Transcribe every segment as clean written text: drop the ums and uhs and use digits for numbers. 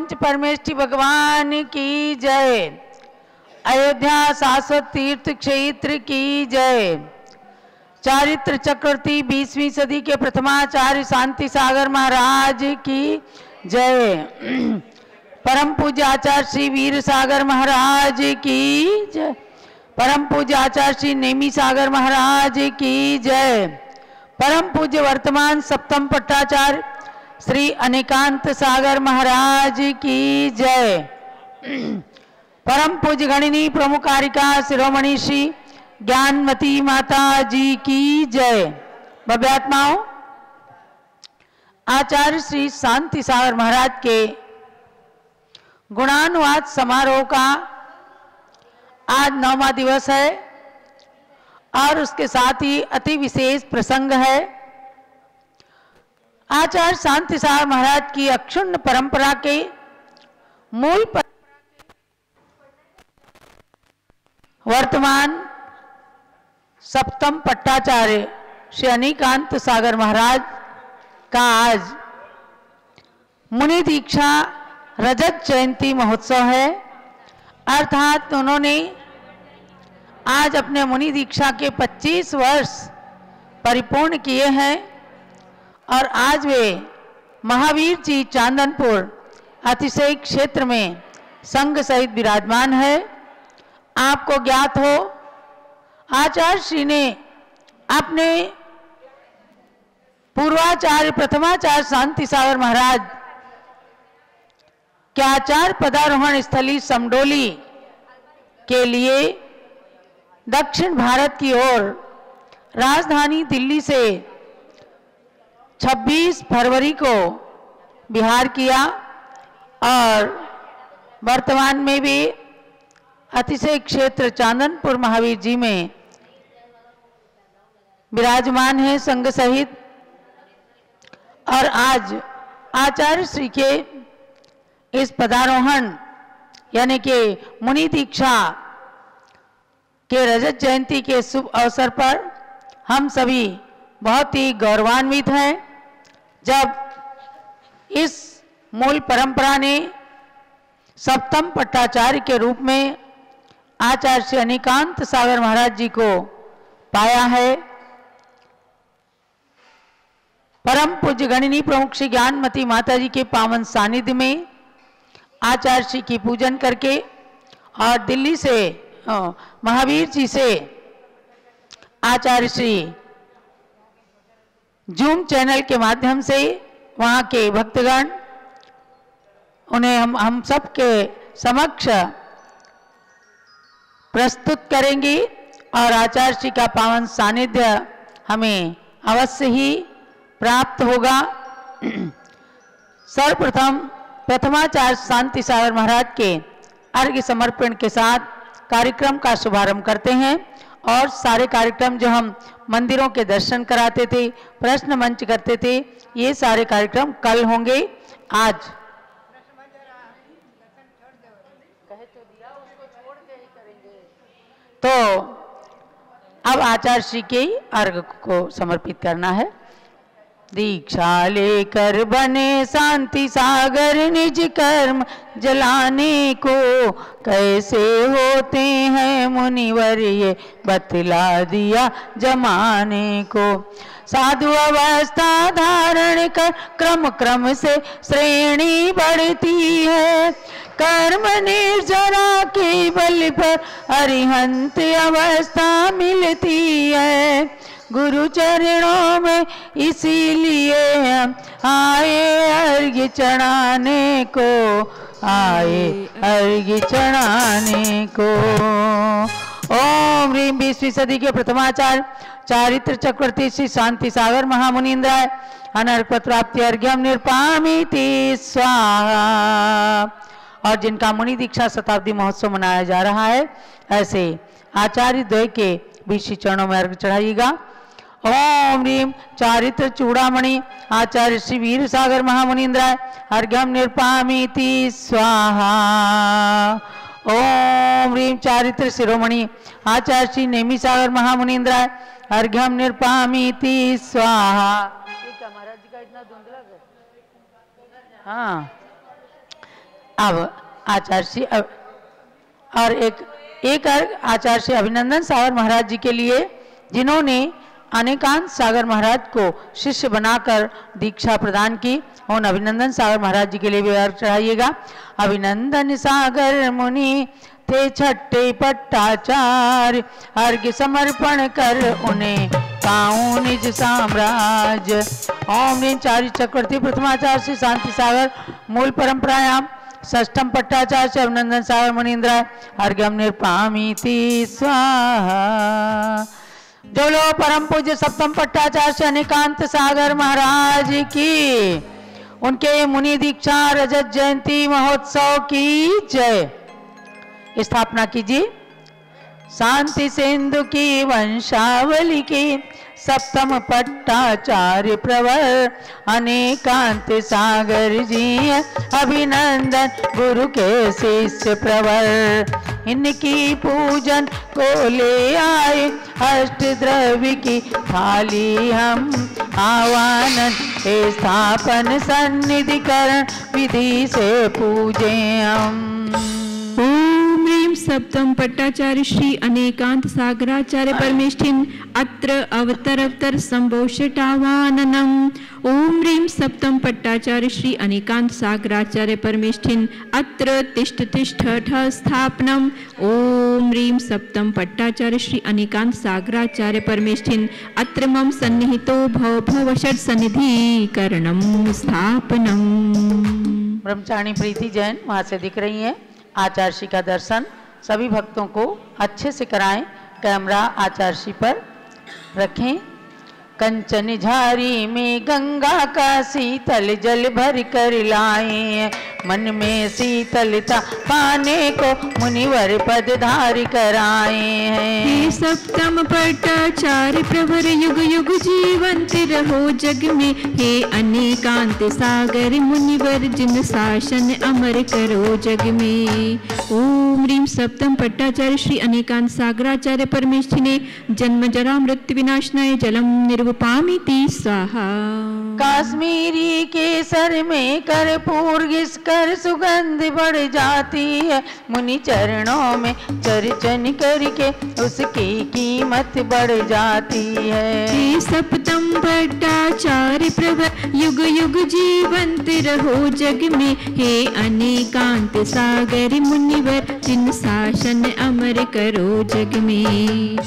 पंच परमेष्ठी भगवान की जय। अयोध्या शाश्वत तीर्थ क्षेत्र की जय। चारित्र चक्रवर्ती 20वीं सदी के प्रथमाचार्य शांति सागर महाराज की जय। परम पूज्य आचार्य श्री वीर सागर महाराज की जय। परम पूज्य आचार्य श्री नेमी सागर महाराज की जय। परम पूज्य वर्तमान सप्तम पट्टाचार्य श्री अनेकांत सागर महाराज की जय। परम पूज्य गणिनी प्रमुखारिका शिरोमणि श्री ज्ञानमती माता जी की जय। भव्यात्माओं, आचार्य श्री शांति सागर महाराज के गुणानुवाद समारोह का आज 9वां दिवस है और उसके साथ ही अति विशेष प्रसंग है। आचार्य शांति सागर महाराज की अक्षुण्ण परंपरा के मूल वर्तमान सप्तम पट्टाचार्य श्री अनेकांत सागर महाराज का आज मुनि दीक्षा रजत जयंती महोत्सव है। अर्थात उन्होंने आज अपने मुनि दीक्षा के 25 वर्ष परिपूर्ण किए हैं और आज वे महावीर जी चांदनपुर अतिशय क्षेत्र में संघ सहित विराजमान है। आपको ज्ञात हो, आचार्य श्री ने अपने पूर्वाचार्य प्रथमाचार्य शांति सागर महाराज के आचार्य पदारोहण स्थली समडोली के लिए दक्षिण भारत की ओर राजधानी दिल्ली से 26 फरवरी को विहार किया और वर्तमान में भी अतिशय क्षेत्र चांदनपुर महावीर जी में विराजमान है संघ सहित। और आज आचार्य श्री के इस पदारोहण यानी कि मुनि दीक्षा के रजत जयंती के शुभ अवसर पर हम सभी बहुत ही गौरवान्वित हैं जब इस मूल परंपरा ने सप्तम पट्टाचार्य के रूप में आचार्य श्री अनेकांत सागर महाराज जी को पाया है। परम पूज्य गणिनी प्रमुख श्री ज्ञानमती माता जी के पावन सानिध्य में आचार्य श्री की पूजन करके और दिल्ली से महावीर जी से आचार्य श्री जूम चैनल के माध्यम से वहाँ के भक्तगण उन्हें हम सब के समक्ष प्रस्तुत करेंगे और आचार्य श्री का पावन सानिध्य हमें अवश्य ही प्राप्त होगा। सर्वप्रथम प्रथमाचार्य शांति सागर महाराज के अर्घ्य समर्पण के साथ कार्यक्रम का शुभारंभ करते हैं और सारे कार्यक्रम जो हम मंदिरों के दर्शन कराते थे, प्रश्न मंच करते थे, ये सारे कार्यक्रम कल होंगे। आज तो अब आचार्य श्री के अर्घ्य को समर्पित करना है। दीक्षा लेकर बने शांति सागर निज कर्म जलाने को, कैसे होते हैं मुनिवर ये बतला दिया जमाने को। साधु अवस्था धारण कर क्रम क्रम से श्रेणी बढ़ती है, कर्म निर्जरा के बल पर अरिहंत अवस्था मिलती है। गुरु चरणों में इसीलिए हम आए अर्घ्य चढ़ाने को, आए अर्घ्य चढ़ाने को। ओम ह्रीम 20वीं सदी के प्रथमाचार्य चारित्र चक्रवर्ती श्री शांति सागर महामुनीन्द्राय अनर्पत प्राप्ति अर्घ्यम निर्पामिति स्वाहा। और जिनका मुनि दीक्षा शताब्दी महोत्सव मनाया जा रहा है, ऐसे आचार्य द्वय के बीच चरणों में अर्घ्य चढ़ाइएगा। ओम ह्रीम चारित्र चूड़ामणि आचार्य श्री वीर सागर महामुनीन्द्राय अर्घ्यम निर्पामिति स्वाहा। ओम ह्रीम चारित्र शिरोमणि आचार्य श्री नेमी सागर महामुनीन्द्राय अर्घ्यम निर्पामिति स्वाहा। ये क्या महाराज जी का इतना धुंधला है? हाँ, अब आचार्य श्री और एक अर्घ आचार्य श्री अभिनंदन सागर महाराज जी के लिए, जिन्होंने अनेकांत सागर महाराज को शिष्य बनाकर दीक्षा प्रदान की। उन अभिनंदन सागर महाराज जी के लिए भी अर्घ चढ़ाइएगा। अभिनंदन सागर मुनि थे छठे पट्टाचार्य, अर्घ्य समर्पण कर उन्हें पाऊं निज साम्राज्य। ओम ह्रीं चारि चक्रवर्ती प्रथमाचार्य श्री शांति सागर मूल परंपरायाम षष्ठम पट्टाचार्य से अभिनंदन सागर मुनीन्द्र अर्घ्यम निर्पामीति स्वाहा। जो लोग परम पूज्य सप्तम पट्टाचार्य से अनेकांत सागर महाराज की, उनके मुनि दीक्षा रजत जयंती महोत्सव की जय स्थापना कीजिए। शांति सिंधु की वंशावली की सप्तम पट्टाचार्य प्रवर अनेकांत सागर जी अभिनंदन गुरु के शिष्य प्रवर। इनकी पूजन को ले आए अष्ट द्रव्य की थाली हम, आवाहन स्थापन सन्निधिकरण विधि से पूजे हम। ओम ह्रीं सप्तम पट्टाचार्य श्री अनेकांत सागराचार्य परमेष्ठिन अत्र अवतर संभोषटावाननम। ओम ह्रीं सप्तम पट्टाचार्य श्री अनेकांत सागराचार्य परमेष्ठिन अत्र तिष्ठ तिष्ठ स्थापनम। ओम ह्रीं सप्तम पट्टाचार्य श्री अनेकांत सागराचार्य परमेष्ठिन अत्र मम सन्निहितो भव भव षट् सन्निधिकरणम स्थापनम। ब्रह्मचारिणी प्रीति जैन वहां से दिख रही हैं। आचार्य श्री का दर्शन सभी भक्तों को अच्छे से कराएं। कैमरा आचार्य श्री पर रखें। कंचन झारी में गंगा का शीतल जल भर कर लाए, मन में शीतलता पाने को मुनिवर पद धारी कराए हैं। हे सप्तम पट्टाचार्य प्रवर युग युग जीवंत रहो जग में, हे अनेकांत सागर मुनिवर जिन शासन अमर करो जग में। ओम ह्रीं सप्तम पट्टाचार्य श्री अनेकांत सागराचार्य परमेष्ठिने जन्म जरा मृत्यु विनाशनाय जलम निर्वपामिति स्वाहा। काश्मीरी केसर में कर्पूर घिसकर सुगंध बढ़ जाती है, मुनि चरणों में चर्चन करके उसकी कीमत बढ़ जाती है। हे सप्तम पट्टाचार्य प्रवर युग युग जीवंत रहो जग में, हे अनेकांत सागर मुनिवर जिन शासन अमर करो जग में।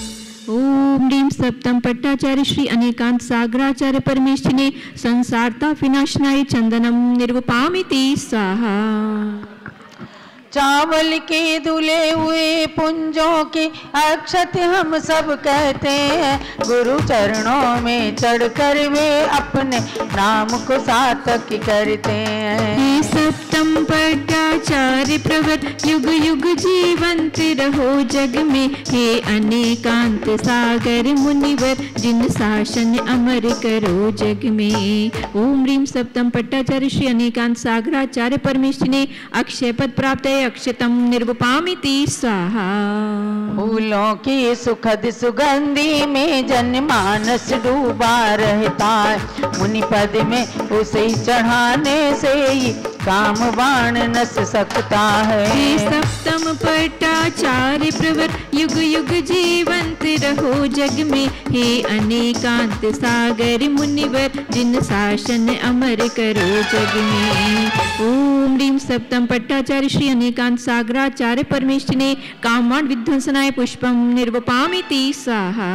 ओम ह्रीं सप्तम पट्टाचार्य श्री अनेकांत सागराचार्य परमेष्ठिने संसारता विनाशनाय चंदनम निर्वपामिति स्वाहा। चावल के धुले हुए पुंजों के अक्षत हम सब कहते हैं, गुरु चरणों में चढ़कर वे अपने नाम को सार्थक करते हैं। हे सप्तम पट्टाचार्य प्रवर युग युग जीवंत रहो जग में, हे अनेकांत सागर मुनिवर जिन शासन अमर करो जग में। ओम ह्रीं सप्तम पट्टाचार्य श्री अनेकांत सागराचार्य परमेष्ठिने अक्षय पद प्राप्त अक्षतम निर्वपामिति स्वाहा। फूलों की सुखद सुगंधि में जनमानस डूबा रहता है, मुनि पद में उसे चढ़ाने से ही कामवान नस सकता है। हे सप्तम पट्टाचार्य प्रवर युग युग जीवंत रहो जग में, हे अनेकांत सागर मुनिवर जिन शासन अमर करो जग में। ओम ह्रीं सप्तम पट्टाचार्य श्री अनेकांत सागराचार्य परमेष्ठिने कामान् विध्वंसनाय पुष्पम निर्वपामिति स्वाहा।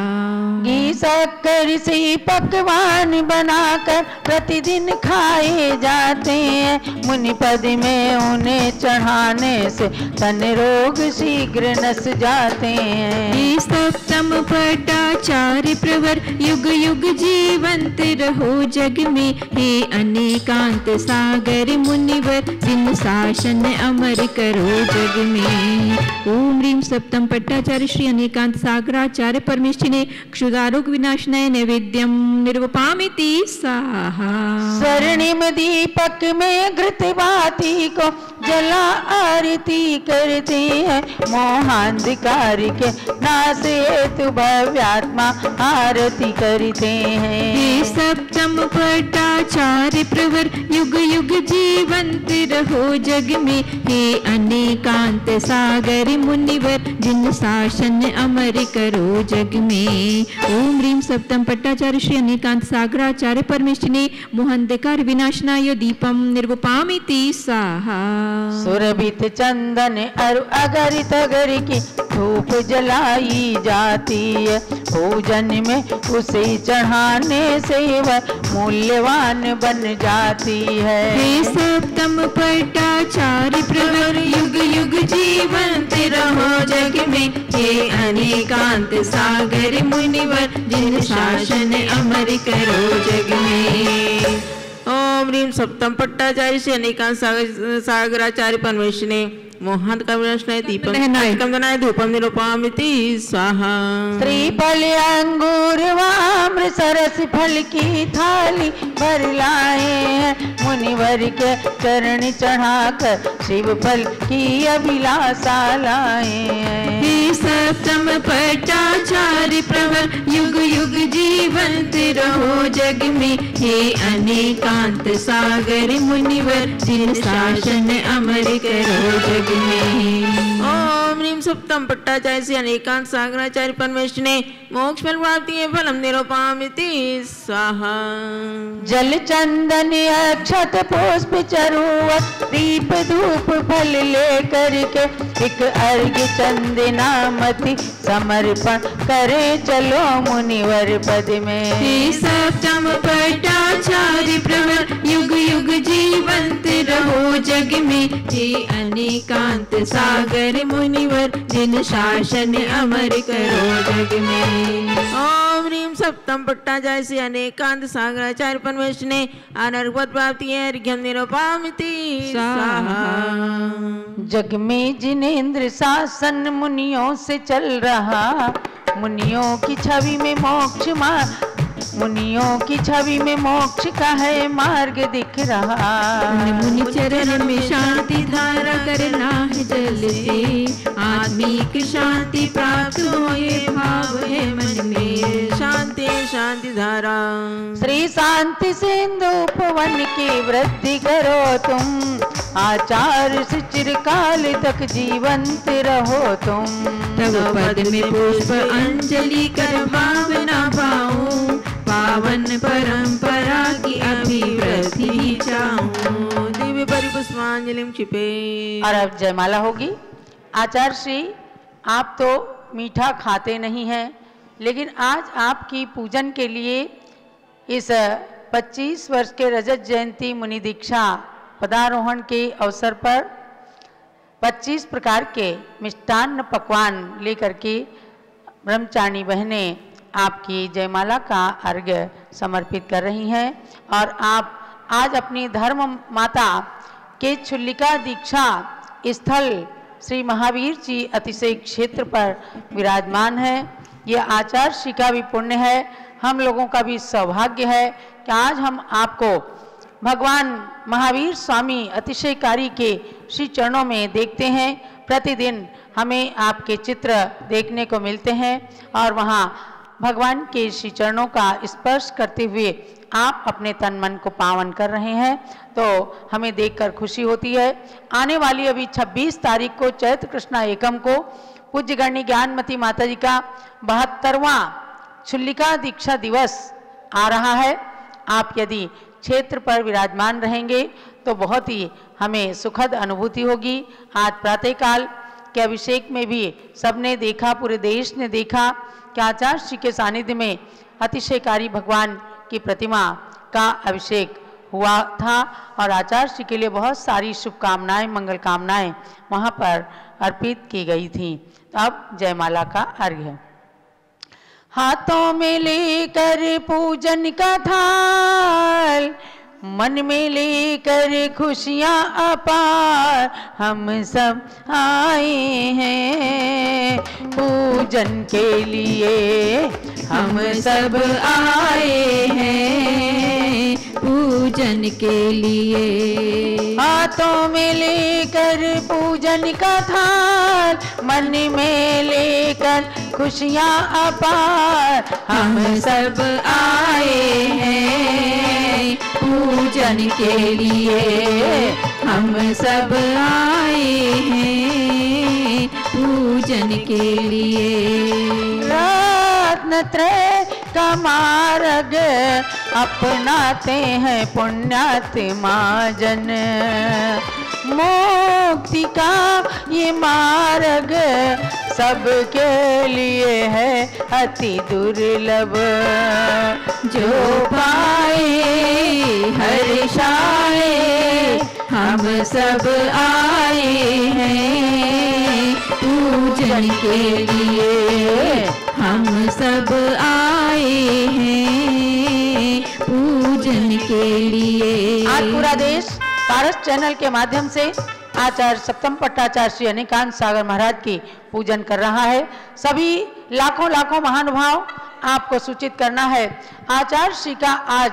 घी शक्कर से पकवान बनाकर प्रतिदिन खाए जाते हैं, मुनि पद में उन्हें चढ़ाने से तन रोग शीघ्र नस जाते हैं। हे सप्तम पट्टाचार्य प्रवर युग युग जीवंत रहो जग में, हे अनेकांत सागर मुनिवर जिन शासन अमर करो जग में। ओम ह्रीं सप्तम पट्टाचार्य श्री अनेकांत सागराचार्य परमेष्ठिने क्षुधारोग विनाशनाय नैवेद्यम निर्वपामिति स्वाहा। स्वर्णिम दीपक में घृत बाती को जला आरती करते हैं, मोहांधकार के नाश हेतु भव्यात्मा आरती करते हैं। हे सप्तम पट्टाचार्य प्रवर युग युग जीवंत रहो जग में। हे अनेकांत सागर मुनिवर जिन शासन अमर करो जग में। ओम ह्रीं सप्तम पट्टाचार्य श्री अनेकांत सागराचार्य परमेष्ठिने मोहंधकार विनाशनाय दीपम निर्वपामिति स्वाहा। सुरभित चंदन अरु अगर तगर की धूप जलाई जाती है। पूजन में उसे चढ़ाने से वह मूल्यवान बन जाती है। हे सप्तम पट्टाचार्य प्रवर युग युग जीवंत रहो जग में। हे अनेकांत सागर मुनिवर जिन शासन अमर करो जग में। ओम ह्रीं सप्तम पट्टाचार्य से अनेकांत सागराचार्य परमेष्ठिने मोहंधकार विनाशनाय दीपम धूपम निरूपयामि स्वाहा। श्रीफल अंगूर वाम्र सरस फल की थाली भर लाए हैं। मुनिवर के चरण चढ़ाकर शिव फल की अभिलाषा लाए हैं। हे सप्तम पट्टाचार्य प्रवर युग युग जीवंत रहो जग में। हे अनेकांत सागर मुनिवर जिन शासन अमर करो जग में। ओम ह्रीं सप्तम पट्टाचार्य से अनेकांत सागराचार्य परमेष्ठिने मोक्ष फल प्राप्ति फलम निरूपयामि स्वाहा। जल चंदन अक्षत पुष्प चरुवत दीप धूप फल लेकर के एक अर्घ्य चंदनामति समर्पण करे चलो मुनिवर पद में। हे सप्तम पट्टाचार्य प्रवर युग युग जीवंत रहो जग में। हे अनेकांत सागर मुनिवर जिन शासन अमर करो जग में। ओम ह्रीं सप्तम पट्टाचार्य से अनेकांत सागराचार्य परमेष्ठिने अनर्गवत प्राप्ति अर्घ्यम निरूपयामि स्वाहा। जग में जिनेंद्र शासन मुनियों से चल रहा। मुनियों की छवि में मोक्ष मुनियों की छवि में मोक्ष का है मार्ग दिख रहा। मुनि चरण में शांति धारा करना है जल से। आत्मिक शांति प्राप्त हो ये भाव है मन में। शांति शांति धारा। श्री शांति सिंधु पवन की वृद्धि करो तुम। आचार्य से चिरकाल तक जीवंत रहो तुम। तब पद में पुष्प अंजलि कर भावना पाऊं। पावन परंपरा की अभिवृद्धि चाहूं। दिव्य परिपुष्पांजलि क्षिपे। और अब जयमाला होगी। आचार्य श्री, आप तो मीठा खाते नहीं हैं, लेकिन आज आपकी पूजन के लिए इस 25 वर्ष के रजत जयंती मुनि दीक्षा पदारोहण के अवसर पर 25 प्रकार के मिष्टान्न पकवान लेकर के ब्रह्मचारिणी बहनें आपकी जयमाला का अर्घ्य समर्पित कर रही हैं। और आप आज अपनी धर्म माता के छुल्लिका दीक्षा स्थल श्री महावीर जी अतिशय क्षेत्र पर विराजमान है। यह आचार्य श्री का भी पुण्य है, हम लोगों का भी सौभाग्य है कि आज हम आपको भगवान महावीर स्वामी अतिशयकारी के श्री चरणों में देखते हैं। प्रतिदिन हमें आपके चित्र देखने को मिलते हैं और वहाँ भगवान के श्री चरणों का स्पर्श करते हुए आप अपने तन मन को पावन कर रहे हैं, तो हमें देखकर खुशी होती है। आने वाली अभी 26 तारीख को चैत्र कृष्णा एकम को पूज्य गणनी ज्ञानमती माता जी का 72वां छुल्लिका दीक्षा दिवस आ रहा है। आप यदि क्षेत्र पर विराजमान रहेंगे तो बहुत ही हमें सुखद अनुभूति होगी। आज प्रातःकाल के अभिषेक में भी सबने देखा, पूरे देश ने देखा कि आचार्य श्री के सानिध्य में अतिशयकारी भगवान की प्रतिमा का अभिषेक हुआ था और आचार्य श्री के लिए बहुत सारी शुभकामनाएं, मंगल कामनाएं वहाँ पर अर्पित की गई थी। अब जयमाला का अर्घ्य। हाथों में लेकर पूजन का थाल, मन में लेकर खुशियाँ अपार, हम सब आए हैं पूजन के लिए। हम सब आए हैं पूजन पूजन के लिए। हाथों में लेकर पूजन का थाल, मन में लेकर खुशियाँ अपार, हम सब आए हैं पूजन के लिए। हम सब आए हैं पूजन के लिए। रत्नत्रय का मार्ग अपनाते हैं पुण्यात्मा जन, मुक्ति का ये मार्ग सबके लिए है अति दुर्लभ। जो पाए हर्षाए, हम सब आए हैं पूजन के लिए। हम सब आए हैं पूजन के लिए। आज पूरा देश पारस चैनल के माध्यम से आचार्य सप्तम पट्टाचार्य श्री अनिकांत सागर महाराज की पूजन कर रहा है। सभी लाखों लाखों महानुभाव आपको सूचित करना है, आचार्य श्री का आज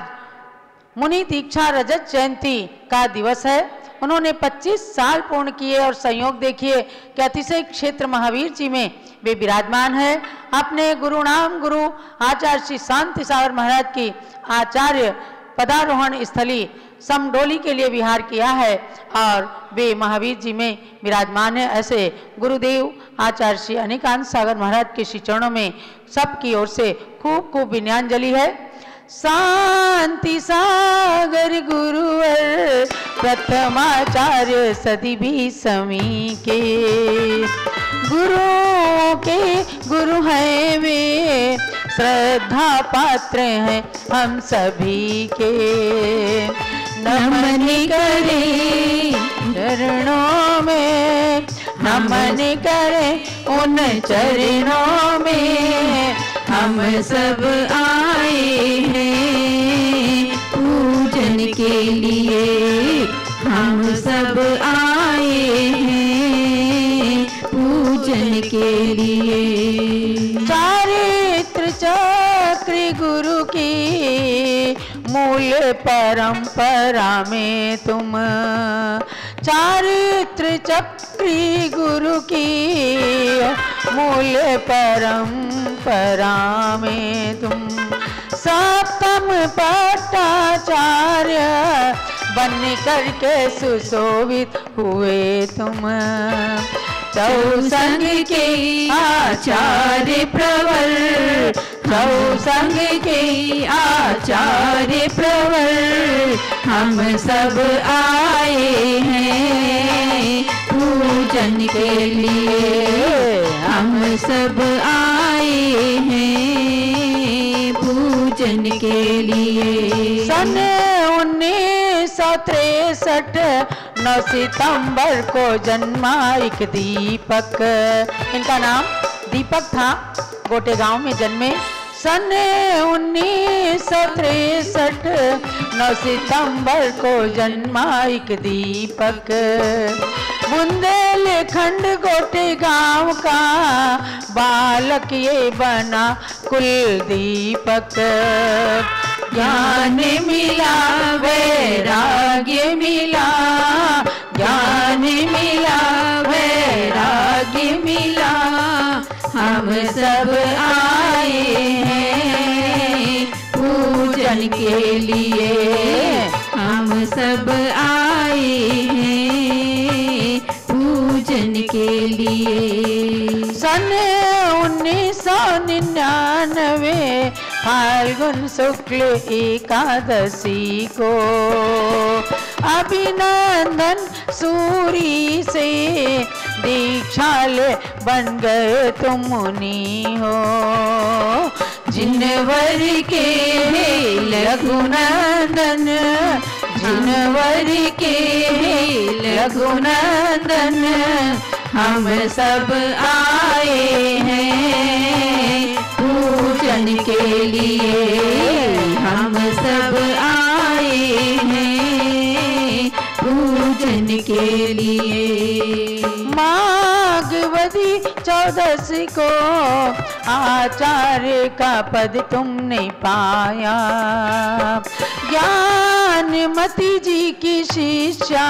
मुनि दीक्षा रजत जयंती का दिवस है। उन्होंने 25 साल पूर्ण किए और संयोग देखिए कि अतिशय क्षेत्र महावीर जी में वे विराजमान है। अपने गुरु नाम गुरु आचार्य श्री शांति सागर महाराज की आचार्य पदारोहण स्थली समडोली के लिए विहार किया है और वे महावीर जी में विराजमान है। ऐसे गुरुदेव आचार्य श्री अनिकांत सागर महाराज के श्री चरणों में सबकी ओर से खूब खूब विनयांजलि है। शांति सागर गुरुवर प्रथमाचार्य सदी भी समी के, गुरुओं के गुरु हैं वे, श्रद्धा पात्र हैं हम सभी के। नमन करे चरणों में, नमन करे उन चरणों में, हम सब आए हैं पूजन के लिए। हम सब आए हैं पूजन के लिए। चारित्र चक्र गुरु की मूल परंपरा में तुम, चारित्र चक्री गुरु की मूल परंपरा में तुम, सप्तम पट्टाचार्य बन करके सुशोभित हुए तुम। चौसंग के आचार्य प्रवर, चौसंग के आचार्य प्रवर, हम सब आए हैं पूजन के लिए। हम सब आए हैं पूजन के लिए। सन 1963 9 सितंबर को जन्मा एक दीपक, इनका नाम दीपक था, गोटे गांव में जन्मे। सन 1963 9 सितंबर को जन्मा एक दीपक, बुंदेलखंड गोटे गांव का बालक ये बना कुल दीपक। ज्ञान मिला वैराग्य मिला, ज्ञान मिला वैराग्य मिला, हम सब आए हैं पूजन के लिए। हम सब आए हैं पूजन के लिए। सन 1999 फाल्गुन शुक्ल एकादशी को अभिनंदन सूरी से दीक्षा ले बन गए तुम मुनि हो। जिनवर के लघुनंदन, जिनवर के लघुनंदन, हम सब आए हैं पूजन के लिए। हम सब आए हैं पूजन के लिए। माघ भागवती 14 को आचार्य का पद तुमने पाया। ज्ञानमती जी की शिष्या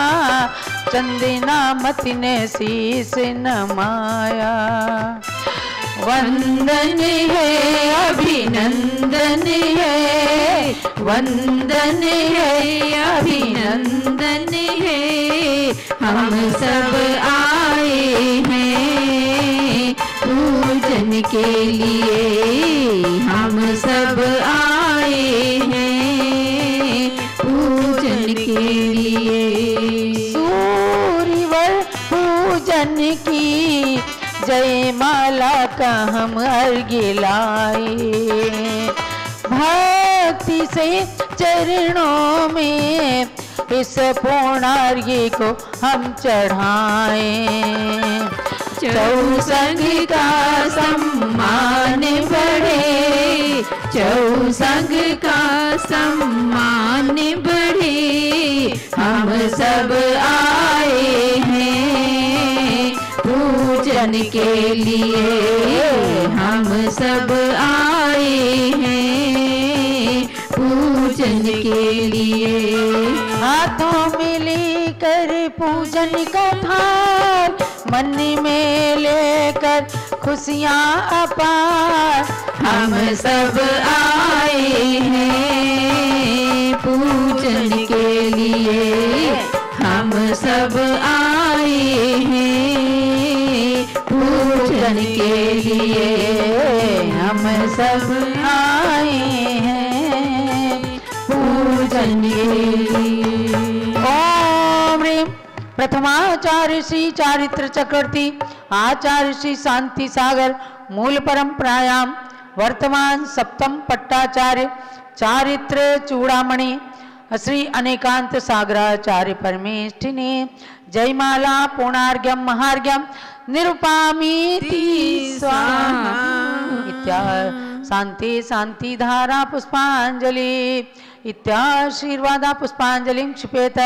चंदनामती ने शीश नमाया। वंदन है अभिनंदन है, वंदन है अभिनंदन है, हम सब आए हैं पूजन के लिए, हम सब आए हैं पूजन के लिए। सूर्यवर पूजन की जयमाला का हम अर्घ्य लाए, भक्ति से चरणों में इस पूर्णार्घ्य को हम चढ़ाएं। चौसंग का सम्मान बढ़े, चौसंग का सम्मान बढ़े, हम सब आए हैं पूजन के लिए, हम सब आए हैं पूजन के लिए। हाथों में लेकर पूजन का थाल, मन में लेकर खुशियाँ अपार, हम सब आए हैं पूजन के लिए, हम सब आए हैं पूजन के लिए, हम सब आए हैं पूजन के लिए। ओम ह्रीं प्रथमाचार्य श्री चारित्र चक्रवर्ती आचार्य श्री शांति सागर मूल परंपरायाम वर्तमान सप्तम पट्टाचार्य चारित्र चूड़ामणि श्री अनेकांत सागराचार्य परमेष्ठिने जयमाला पूर्णार्घ्यम महार्घ्यम निरुपामीति स्वाहा। इत्या शांति शांति धारा पुष्पांजलि इत्याशीर्वादा पुष्पांजलि क्षिपेत।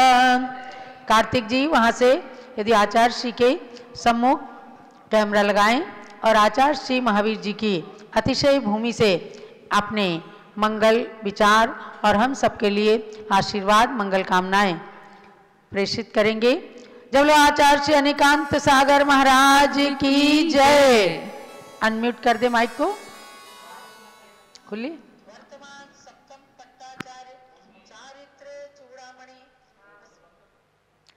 कार्तिक जी वहाँ से यदि आचार्य श्री के सम्मुख कैमरा लगाएं और आचार्य श्री महावीर जी की अतिशय भूमि से अपने मंगल विचार और हम सबके लिए आशीर्वाद मंगल कामनाएं प्रेषित करेंगे। जब लोग आचार्य श्री अनेकांत सागर महाराज की जय। अनम्यूट कर दे माइक को, खुली। वर्तमान सप्तम पट्टाचार्य चारित्र चूड़ामणि।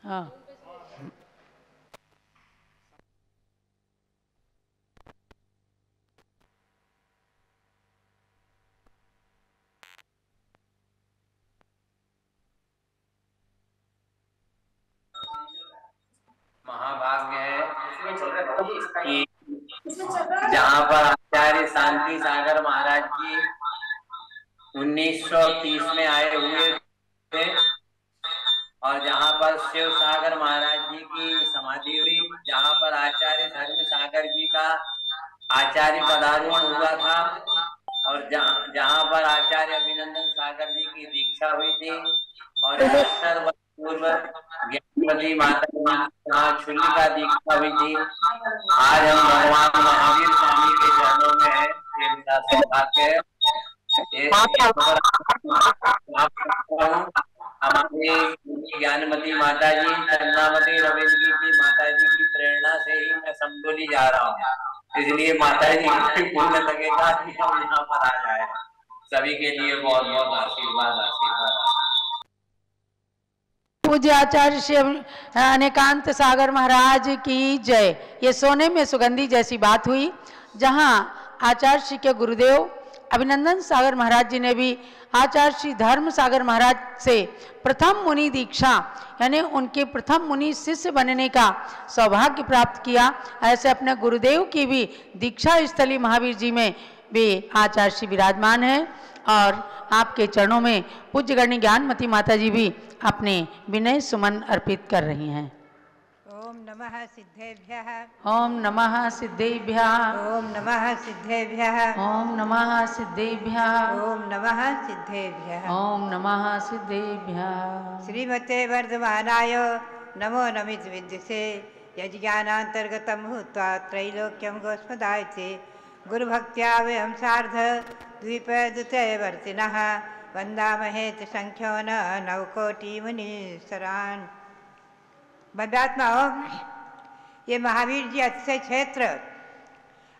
हाँ महाभाग्य है कि जहाँ पर आचार्य शांति सागर महाराज जी 1930 में आए हुए थे और जहाँ पर शिव सागर महाराज जी की समाधि हुई, जहाँ पर आचार्य धर्म सागर जी का आचार्य पदारोहण हुआ था और जहाँ पर आचार्य अभिनंदन सागर जी की दीक्षा हुई थी और पूर्व ज्ञानमती माता छुली का दीक्षा हुई थी। आज हम भगवान महावीर स्वामी के चरणों में है, ये मेरा सौभाग्य है। हमारे ज्ञानमती माता जी चंद्रामती रविंद्र की माता जी की प्रेरणा से ही मैं समतोली जा रहा हूँ, इसलिए माता जी पुण्य लगेगा कि हम यहाँ पर आ जाए। सभी के लिए बहुत बहुत आशीर्वाद आशीर्वाद। पूज्य आचार्य श्री अनेकांत सागर महाराज की जय। ये सोने में सुगंधी जैसी बात हुई, जहाँ आचार्य श्री के गुरुदेव अभिनंदन सागर महाराज जी ने भी आचार्य श्री धर्म सागर महाराज से प्रथम मुनि दीक्षा यानी उनके प्रथम मुनि शिष्य बनने का सौभाग्य प्राप्त किया। ऐसे अपने गुरुदेव की भी दीक्षा स्थली महावीर जी में भी आचार्य श्री विराजमान है और आपके चरणों में पूज्य गणी ज्ञानमती माता जी भी अपने विनय सुमन अर्पित कर रही हैं। ओम नमः सिद्धेभ्यः, ओम नमः सिद्धेभ्यः, ओम नमः सिद्धेभ्यः, ओम नमः सिद्धेभ्यः, ओम नमः सिद्धेभ्यः, ओम नमः सिद्धेभ्यः। श्रीमते वर्धमानाय नमो नमित विद्युषे यज्ञानान्तर्गतं भूत्वा त्रैलोक्यं गोस्मदायते गुरुभक्त्या वयं सार्ध द्वीपदुतयवर्तिनः वन्दामहे संख्यो न नवकोटिमुनीश्वरान्। बंदात्माओं, ये महावीर जी अतिशय क्षेत्र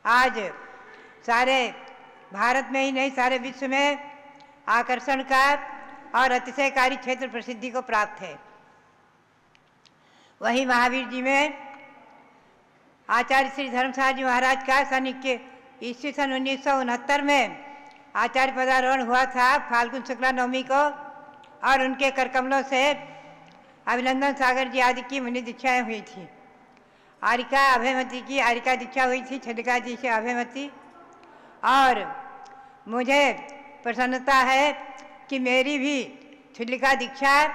आज सारे भारत में ही नहीं सारे विश्व में आकर्षण का और अतिशयकारी क्षेत्र प्रसिद्धि को प्राप्त है। वही महावीर जी में आचार्य श्री धर्मसार जी महाराज का सन 1969 में आचार्य पदारोहण हुआ था फाल्गुन शुक्ला नवमी को, और उनके करकमलों से अभिनंदन सागर जी आदि की मुनि दीक्षाएँ हुई थी। आरिका अभयमती की आरिका दीक्षा हुई थी, छलिका जी से अभयमती। और मुझे प्रसन्नता है कि मेरी भी छलिका दीक्षा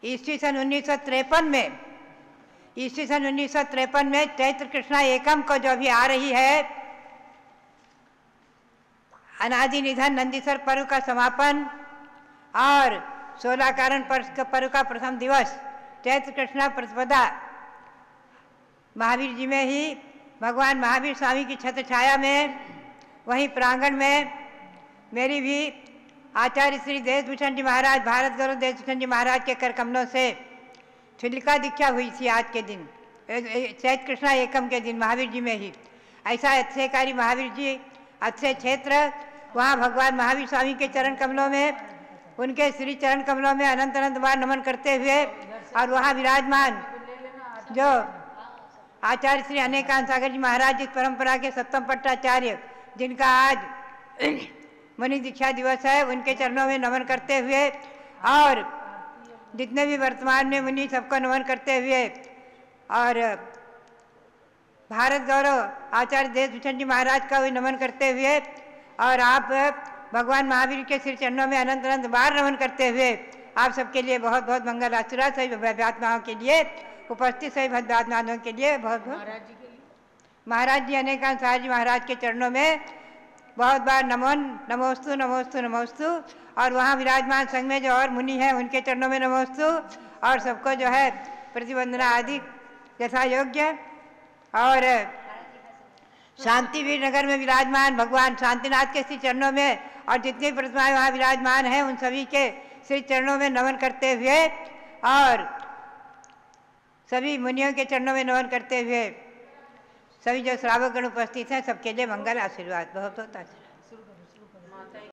ईस्वी सन 1953 में चैत्र कृष्णा एकम को जो भी आ रही है, अनादि निधन नंदीश्वर पर्व का समापन और 16 कारण पर्व का प्रथम दिवस चैत्र कृष्णा प्रतिपदा महावीर जी में ही भगवान महावीर स्वामी की छत्र छाया में वहीं प्रांगण में मेरी भी आचार्य श्री देशभूषण जी महाराज भारत गौरव देशभूषण जी महाराज के कर कमलों से छलिका दीक्षा हुई थी आज के दिन चैत्र कृष्णा एकम के दिन महावीर जी में ही। ऐसा अतिशयकारी महावीर जी अक्षय क्षेत्र, वहाँ भगवान महावीर स्वामी के चरण कमलों में उनके श्री चरण कमलों में अनंत अनंत बार नमन करते हुए और वहाँ विराजमान जो आचार्य श्री अनेकांत सागर जी महाराज जिस परंपरा के सप्तम पट्टाचार्य जिनका आज मुनि दीक्षा दिवस है, उनके चरणों में नमन करते हुए और जितने भी वर्तमान में मुनि सबको नमन करते हुए और भारत गौरव आचार्य देशभूषण जी महाराज का भी नमन करते हुए और आप भगवान महावीर के श्री चरणों में अनंत अनंत बार नमन करते हुए आप सबके लिए बहुत बहुत मंगल आशीर्वाद। सभी भव्यात्माओं के लिए उपस्थित सभी भव्यात्माओं के लिए बहुत बहुत महाराज जी अनेकांत साहब जी महाराज के चरणों में बहुत बार नमन नमोस्तु नमोस्तु नमोस्तु, और वहाँ विराजमान संघ में जो और मुनि हैं उनके चरणों में नमोस्तु, और सबको जो है प्रतिवंदना आदि यथा योग्य। और शांतिवीर नगर में विराजमान भगवान शांतिनाथ के श्री चरणों में और जितनी प्रतिमाएं वहाँ विराजमान हैं उन सभी के श्री चरणों में नमन करते हुए और सभी मुनियों के चरणों में नमन करते हुए सभी जो श्रावकगण उपस्थित हैं सबके लिए मंगल आशीर्वाद। बहुत बहुत आशीर्वाद।